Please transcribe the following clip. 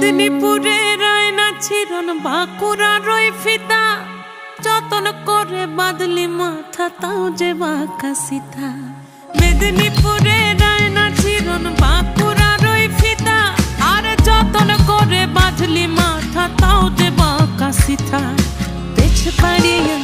মেদিনীপুরে রায়না চিরন বাঁকুড়া রই ফিতা যতন করে বাঁধলি মাথা তাও যে বাঁকা সিথা। মেদিনীপুরে রায়না চিরন বাঁকুড়া রই ফিতা আর যতন করে বাঁধলি মাথা তাও যে বাঁকা সিথা। পেছ পাড়িয়ে